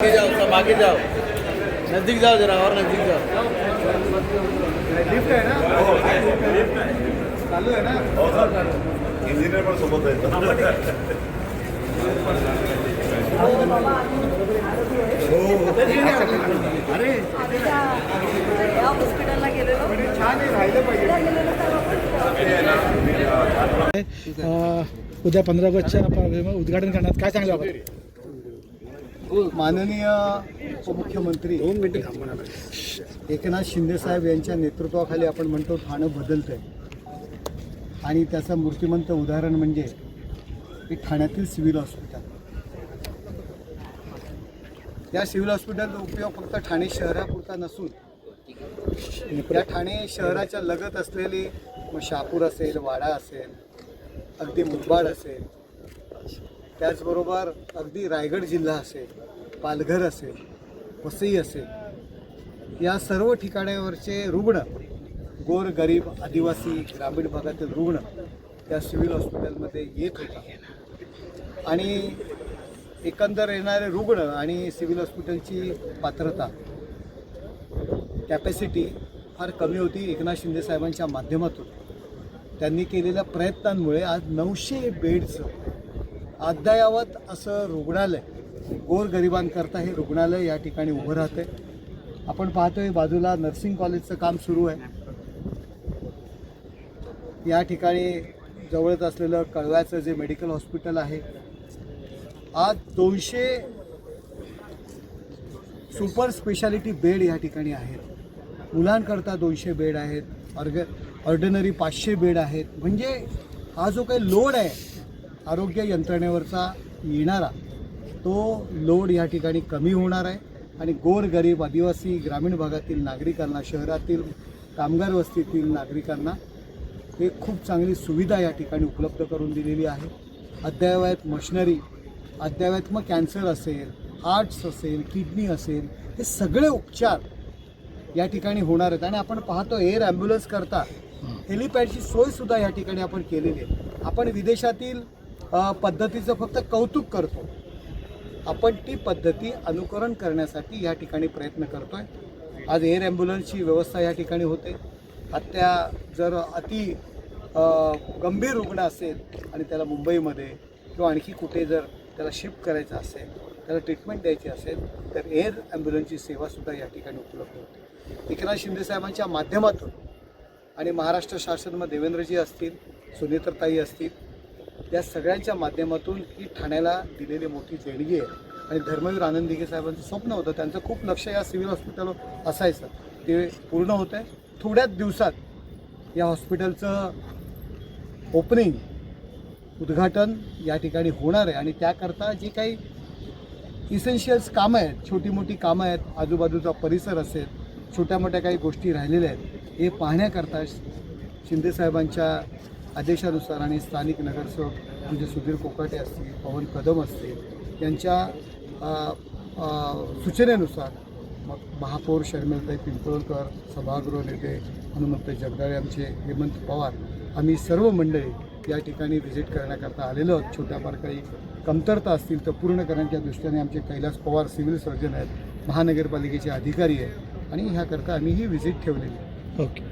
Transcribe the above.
आगे जाओ, सब आगे जाओ, नजदीक जाओ, जरा और नजदीक जाओ। लिफ्ट आहे ना? चालू आहे ना? इंजिनियर पण सोबत आहेत. अरे या हॉस्पिटलला गेलेलो छान आहे, राहिलं पाहिजे. उद्या 15 ऑगस्टच्या उद्घाटन करण्यात काय चांगलं वाटतं? माननीय उपमुख्यमंत्री एकनाथ शिंदेसाहेब यांच्या नेतृत्वाखाली आपण म्हणतो ठाणं बदलतंय आणि त्याचं मूर्तिमंत उदाहरण म्हणजे एक ठाण्यातील सिव्हिल हॉस्पिटल. या सिव्हिल हॉस्पिटलचा उपयोग फक्त ठाणे शहरापुरता नसून या ठाणे शहराच्या लगत असलेली मग शहापूर असेल, वाडा असेल, अगदी मुरबाड असेल, त्याचबरोबर अगदी रायगड जिल्हा असेल, पालघर असेल, वसई असेल, या सर्व ठिकाणावरचे रुग्ण, गोरगरीब आदिवासी ग्रामीण भागातील रुग्ण त्या सिव्हिल हॉस्पिटलमध्ये येत होता आणि एकंदर येणारे रुग्ण आणि सिव्हिल हॉस्पिटलची पात्रता कॅपॅसिटी फार कमी होती. एकनाथ शिंदेसाहेबांच्या माध्यमातून त्यांनी केलेल्या प्रयत्नांमुळे आज 900 बेडचं अद्ययावत असं रुग्णालय, गोरगरिबांकरता हे रुग्णालय या ठिकाणी उभं राहते. आपण पाहतोय बाजूला नर्सिंग कॉलेजचं काम सुरू आहे. या ठिकाणी जवळच असलेलं कळव्याचं जे मेडिकल हॉस्पिटल आहे, आज 200 सुपर स्पेशालिटी बेड या ठिकाणी आहेत. मुलांकरता 200 बेड आहेत, ऑर्डिनरी 500 बेड आहेत. म्हणजे हा जो काही लोड आहे आरोग्य यंत्रणेवरचा येणारा, तो लोड या ठिकाणी कमी होणार आहे आणि गोरगरीब आदिवासी ग्रामीण भागातील नागरिकांना, शहरातील कामगार वस्तीतील नागरिकांना हे खूप चांगली सुविधा या ठिकाणी उपलब्ध करून दिलेली आहे. अद्ययावत मशिनरी, अद्ययावत मग कॅन्सर असेल, हार्ट्स असेल, किडनी असेल, हे सगळे उपचार या ठिकाणी होणार आहेत. आणि आपण पाहतो एअर ॲम्ब्युलन्स करता हेलिपॅडची सोयसुद्धा या ठिकाणी आपण केलेली आहे. आपण विदेशातील पद्धतीचं फक्त कौतुक करतो, आपण ती पद्धती अनुकरण करण्यासाठी या ठिकाणी प्रयत्न करतो आहे. आज एअर ॲम्ब्युलन्सची व्यवस्था या ठिकाणी होते. जर अति गंभीर रुग्ण असेल आणि त्याला मुंबईमध्ये किंवा आणखी कुठे जर त्याला शिफ्ट करायचं असेल, त्याला ट्रीटमेंट द्यायची असेल, तर एअर ॲम्ब्युलन्सची सेवासुद्धा या ठिकाणी उपलब्ध होते. एकनाथ शिंदेसाहेबांच्या माध्यमातून आणि महाराष्ट्र शासनामध्ये देवेंद्रजी असतील, सुनेत्रताई असतील, या सगळ्यांच्या माध्यमातून ही ठाण्याला दिलेली मोठी देणगी आहे. आणि धर्मवीर आनंद दिघे साहेबांचं स्वप्न होतं, त्यांचं खूप लक्ष या सिव्हिल हॉस्पिटलवर असायचं, ते पूर्ण होतं आहे. थोड्याच दिवसात या हॉस्पिटलचं ओपनिंग, उद्घाटन या ठिकाणी होणार आहे. आणि त्याकरता जी काही इसेन्शियल्स कामं आहेत, छोटी मोठी कामं आहेत, आजूबाजूचा परिसर असेल, छोट्या मोठ्या काही गोष्टी राहिलेल्या आहेत, हे पाहण्याकरता शिंदेसाहेबांच्या आदेशानुसार आणि स्थानिक नगरसेवक म्हणजे सुधीर कोकाटे असतील, पवन कदम असतील, यांच्या सूचनेनुसार मग महापौर शर्मिलाताई पिंपळकर, सभागृह नेते हनुमंत जगदाळे, आमचे हेमंत पवार, आम्ही सर्व मंडळी या ठिकाणी व्हिजिट करण्याकरता आलेलो आहोत. छोट्याफार काही कमतरता असतील तर पूर्ण करण्याच्या दृष्टीने आमचे कैलास पवार सिव्हिल सर्जन आहेत, महानगरपालिकेचे अधिकारी आहेत आणि ह्याकरता आम्ही ही व्हिजिट ठेवलेली आहे. ओके.